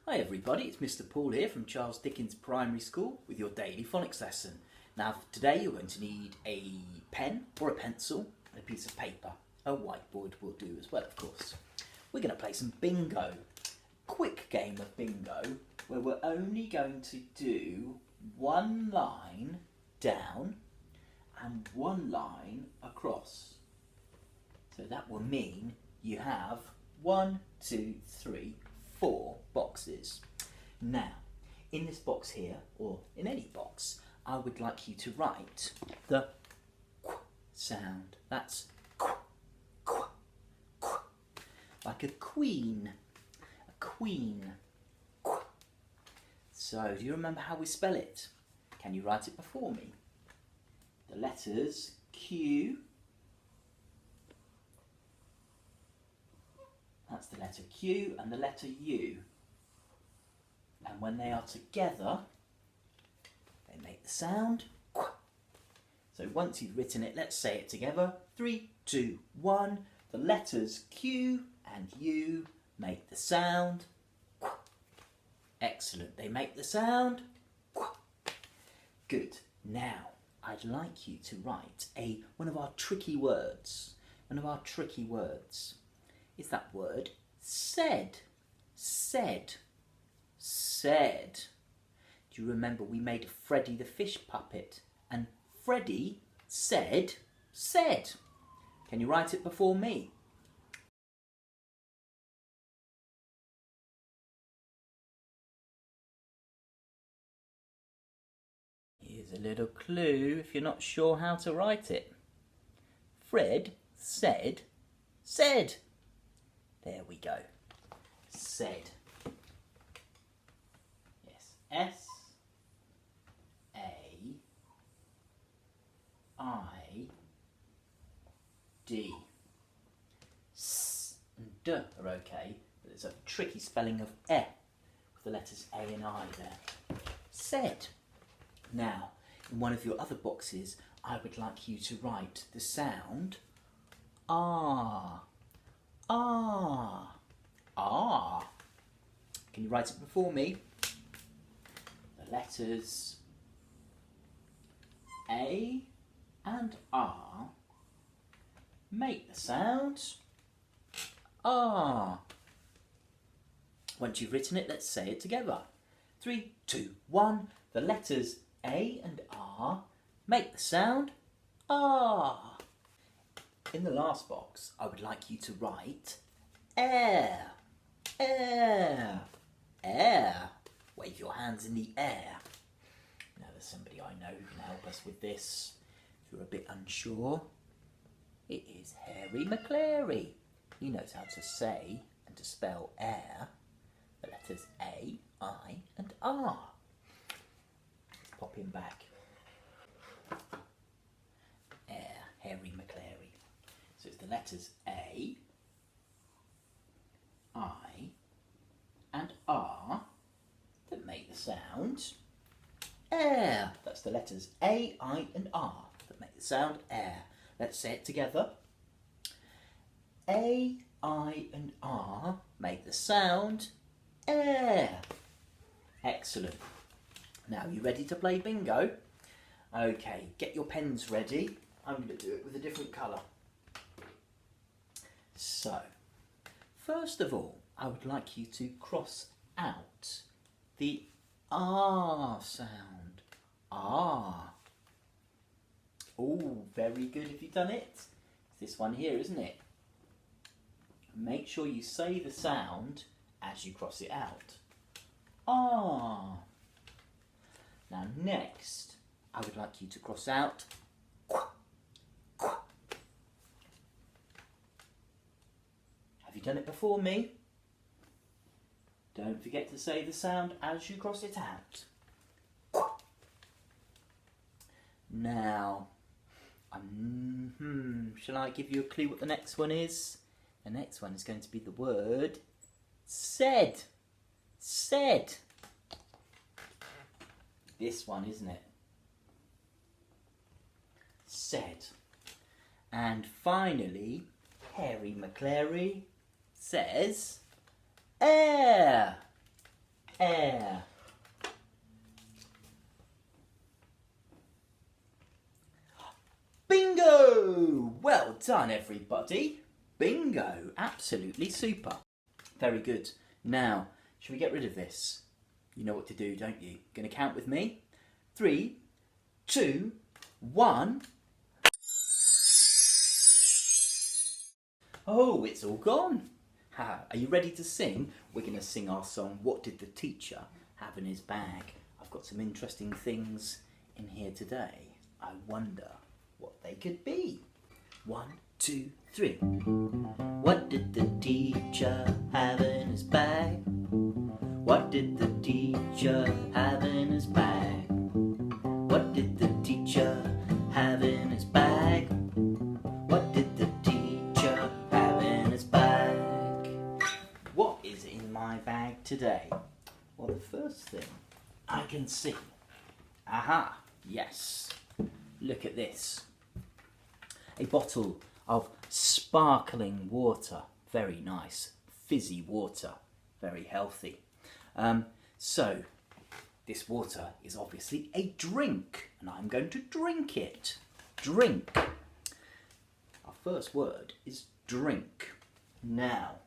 Hi everybody, it's Mr. Paul here from Charles Dickens Primary School with your daily phonics lesson. Now today you're going to need a pen or a pencil and a piece of paper. A whiteboard will do as well, of course. We're going to play some bingo. Quick game of bingo where we're only going to do one line down and one line across. So that will mean you have 1, 2, 3, 4 boxes. Now, in this box here, or in any box, I would like you to write the qu sound. That's qu, qu, qu. Like a queen. A queen. Qu. So, do you remember how we spell it? Can you write it before me? The letters Q. That's the letter Q and the letter U. And when they are together, they make the sound qu. So once you've written it, let's say it together. 3, 2, 1. The letters Q and U make the sound qu. Excellent. They make the sound qu. Good. Now, I'd like you to write one of our tricky words. One of our tricky words. Is that word said? Said. Said. Do you remember we made Freddy the fish puppet? And Freddy said, said. Can you write it before me? Here's a little clue if you're not sure how to write it. Fred said, said. There we go. Said. Yes. S-A-I-D. S and D are okay, but there's a tricky spelling of E with the letters A and I there. Said. Now, in one of your other boxes, I would like you to write the sound R. Ah. Ah. Can you write it before me? The letters A and R make the sound ah. Once you've written it, let's say it together. 3, 2, 1. The letters A and R make the sound ah. In the last box, I would like you to write air, air, air. Wave your hands in the air. Now there's somebody I know who can help us with this. If you're a bit unsure, it is Harry McClary. He knows how to say and to spell air. The letters A, I and R. Let's pop him back. Air, Harry McClary. So it's the letters A, I and R that make the sound air. That's the letters A, I and R that make the sound air. Let's say it together. A, I and R make the sound air. Excellent. Now, you ready to play bingo? Okay, get your pens ready. I'm going to do it with a different colour. So, first of all, I would like you to cross out the R sound. R. Oh, very good. Have you done it? It's this one here, isn't it? Make sure you say the sound as you cross it out. R. Now next, I would like you to cross out qu, qu. Have you done it before me? Don't forget to say the sound as you cross it out. Qu. Now, shall I give you a clue what the next one is? The next one is going to be the word said. Said. This one, isn't it? Said. And finally, Harry McClary says air. air. Bingo! Well done, everybody. Bingo, absolutely super. Very good. Now, shall we get rid of this? You know what to do, don't you? Going to count with me? 3, 2, 1. Oh, it's all gone. Are you ready to sing? We're going to sing our song, What Did the Teacher Have in His Bag? I've got some interesting things in here today. I wonder what they could be. 1, 2, 3. What did the teacher have in his bag? What did the teacher have in his bag? What did the teacher have in his bag? What did the teacher have in his bag? What is in my bag today? Well, the first thing I can see. Aha, yes. Look at this. A bottle of sparkling water. Very nice. Fizzy water. Very healthy. So, this water is obviously a drink, and I'm going to drink it. Drink. Our first word is drink. Now,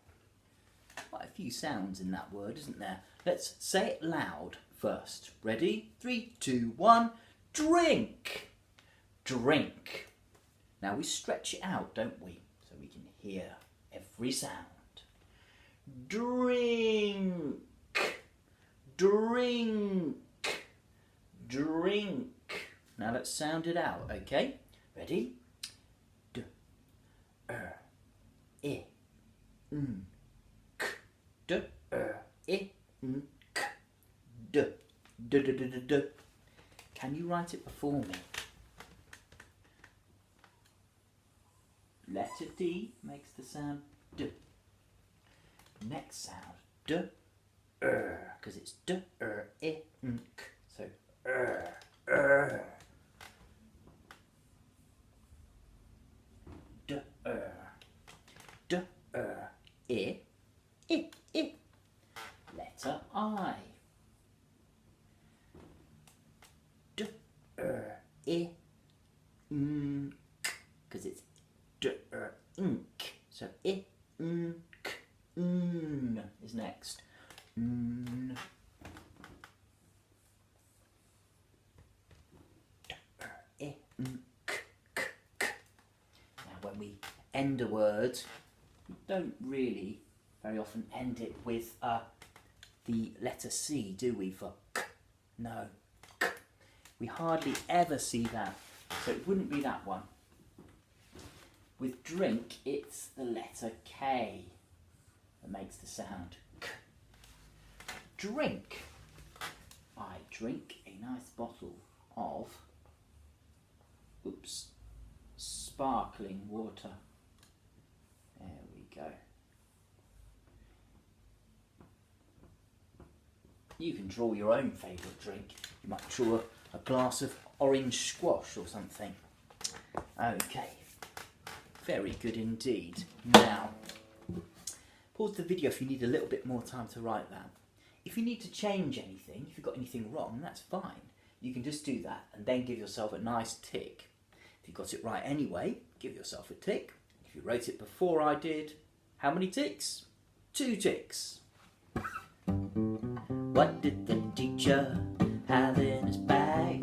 quite a few sounds in that word, isn't there? Let's say it loud first. Ready? 3, 2, 1. Drink. Drink. Now we stretch it out, don't we? So we can hear every sound. Drink. Drink. Drink. Now let's sound it out, okay? Ready? D, I, k. D, I, k. D, d, d, d, d, d. Can you write it before me? Letter D makes the sound D. Next sound D, because it's D, I, k. So D, D, I, I. Letter I. D, I, n, because it's ink. So I, n, k, n is next. N. I, n, k, k, k. Now when we end a word, we don't really very often end it with the letter C, do we, for k? No. K. We hardly ever see that. So it wouldn't be that one. With drink, it's the letter K that makes the sound K. Drink. I drink a nice bottle of, sparkling water. There we go. You can draw your own favourite drink. You might draw a glass of orange squash or something. Okay. Very good indeed. Now, pause the video if you need a little bit more time to write that. If you need to change anything, if you've got anything wrong, that's fine. You can just do that and then give yourself a nice tick. If you got it right anyway, give yourself a tick. If you wrote it before I did, how many ticks? 2 ticks. What did the teacher have in his bag?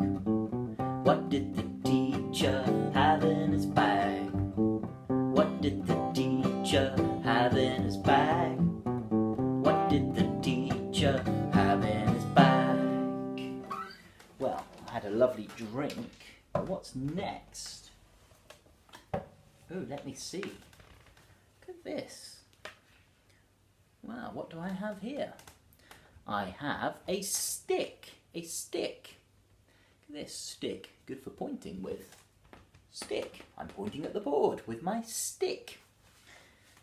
What did the teacher have in his bag? What did the teacher have in his bag? What did the teacher have in his bag? Well, I had a lovely drink. But what's next? Oh, let me see. Look at this. Wow, what do I have here? I have a stick. A stick. Look at this stick. Good for pointing with. Stick. I'm pointing at the board with my stick.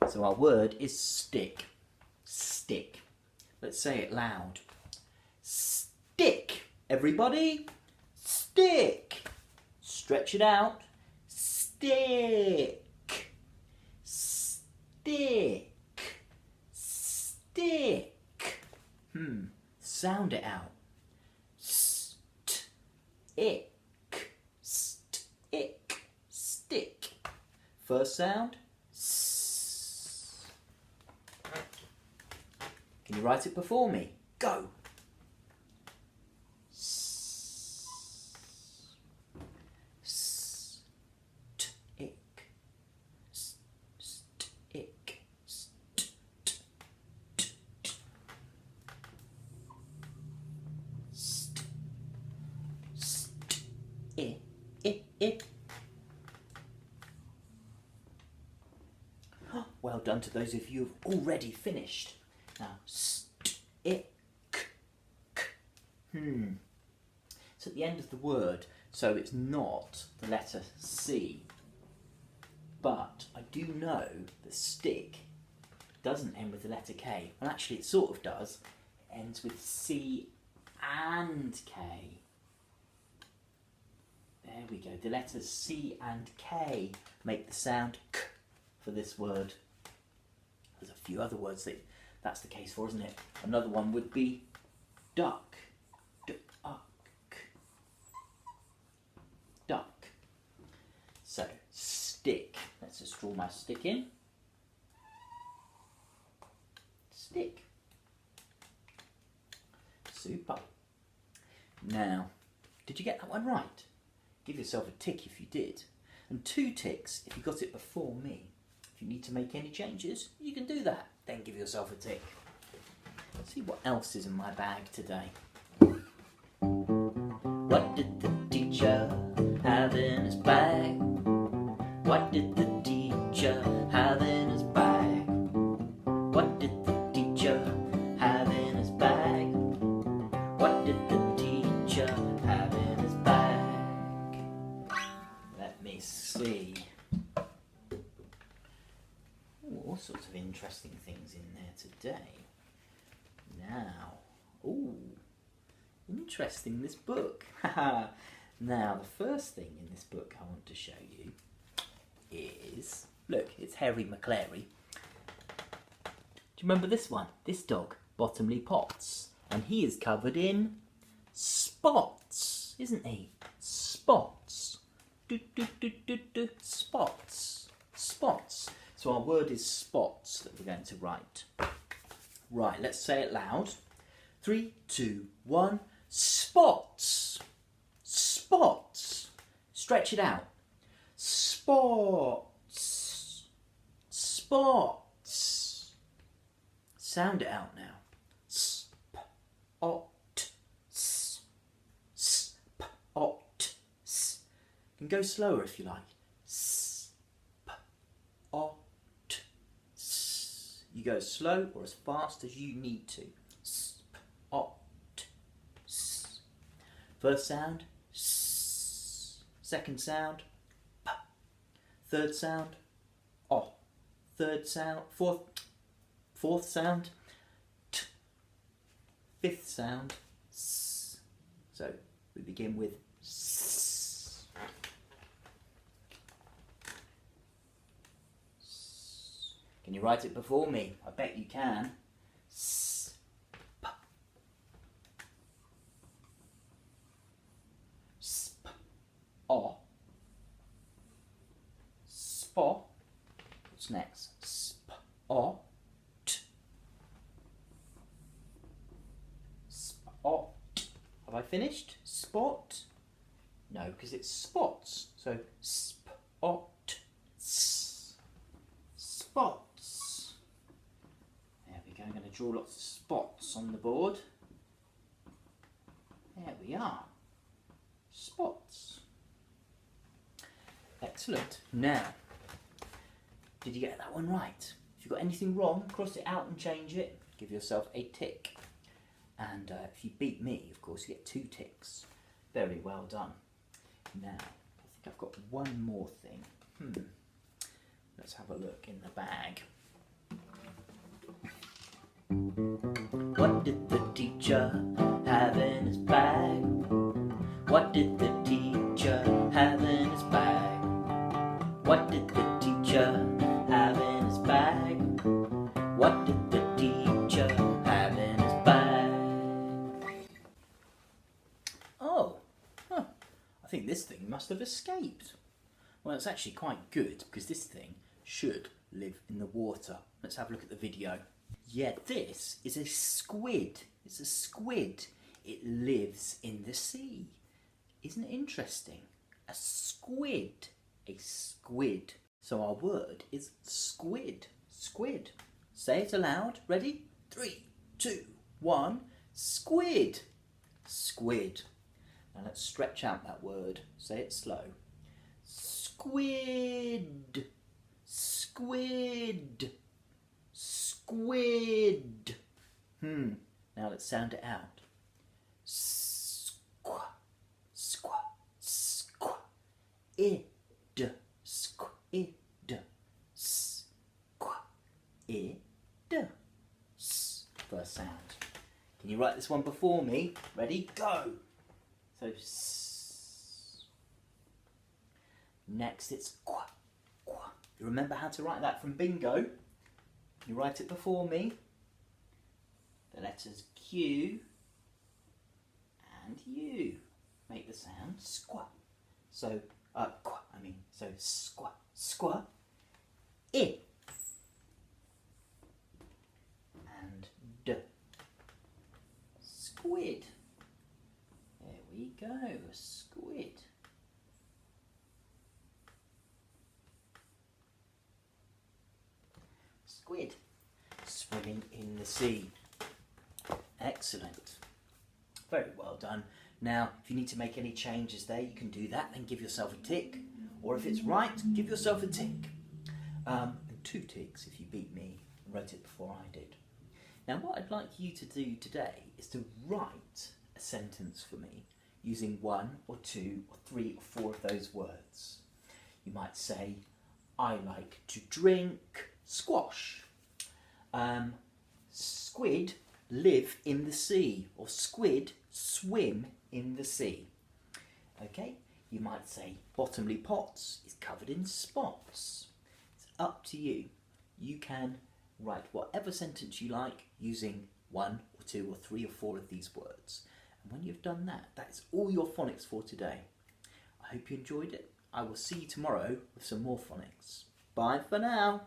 So our word is stick. Stick. Let's say it loud. Stick. Everybody. Stick. Stretch it out. Stick. Stick. Stick. Sound it out. St, ick, st, ick, stick. First sound, s. Can you write it before me? Go. Well done to those of you who've already finished. Now, st, k. It's at the end of the word, so it's not the letter C. But I do know that stick doesn't end with the letter K. Well, actually, it sort of does. It ends with C and K. There we go. The letters C and K make the sound K for this word. There's a few other words that's the case for, isn't it? Another one would be duck. Duck. Duck. So, stick. Let's just draw my stick in. Stick. Super. Now, did you get that one right? Give yourself a tick if you did, and 2 ticks if you got it before me. If you need to make any changes, you can do that. Then give yourself a tick. Let's see what else is in my bag today. What did the teacher have in his bag? What did the teacher have in his bag? What did the teacher have in his bag? What did the teacher have in his bag? Let me see. Ooh, all sorts of interesting things in there today. Now, ooh, interesting, this book. Now, the first thing in this book I want to show you is, look, it's Harry McClary. Do you remember this one? This dog, Bottomley Potts. And he is covered in spots, isn't he? Spots. Spots. Spots. So our word is spots that we're going to write. Right, let's say it loud. 3, 2, 1. Spots. Spots. Stretch it out. Spots. Spots. Sound it out now. Spot. Spot. You can go slower if you like. Spot. You go slow or as fast as you need to. Spot. First sound, s. Second sound, p. Third sound, o. Third sound, fourth sound, t. Fifth sound, s. So we begin with s. Can you write it before me? I bet you can. S. P. Sp. O. Spo. What's next? Sp. O. T. Spot. Have I finished? Spot? No, because it's spots. So spot. Spots. There we go. I'm going to draw lots of spots on the board. There we are. Spots. Excellent. Now, did you get that one right? If you've got anything wrong, cross it out and change it. Give yourself a tick. And if you beat me, of course, you get 2 ticks. Very well done. Now, I think I've got one more thing. Let's have a look in the bag. What did the teacher have in his bag? What did the teacher have in his bag? What did the teacher have in his bag? What did the teacher have in his bag? think this thing must have escaped. Well, it's actually quite good because this thing should live in the water. Let's have a look at the video. Yeah, this is a squid. It's a squid. It lives in the sea. Isn't it interesting? A squid. A squid. So our word is squid. Squid. Say it aloud. Ready? 3, 2, 1. Squid. Squid. Now let's stretch out that word. Say it slow. Squid. Squid. Squid. Now let's sound it out. Squa. Squa. Squa. Id. Squid. Squa. Id. First sound. Can you write this one before me? Ready? Go! So, next it's qua, qua. You remember how to write that from bingo? Can you write it before me? The letters Q and U make the sound squa. So, qua, so squa, squa, I. And D. Squid. There we go, a squid. Squid. Swimming in the sea. Excellent. Very well done. Now, if you need to make any changes there, you can do that and give yourself a tick. Or if it's right, give yourself a tick. And 2 ticks if you beat me and wrote it before I did. Now, what I'd like you to do today is to write a sentence for me using 1 or 2 or 3 or 4 of those words. You might say, I like to drink squash. Squid live in the sea, or squid swim in the sea. Okay, you might say Bottomley Pots is covered in spots. It's up to you. You can write whatever sentence you like using 1 or 2 or 3 or 4 of these words. And when you've done that, that's all your phonics for today. I hope you enjoyed it. I will see you tomorrow with some more phonics. Bye for now.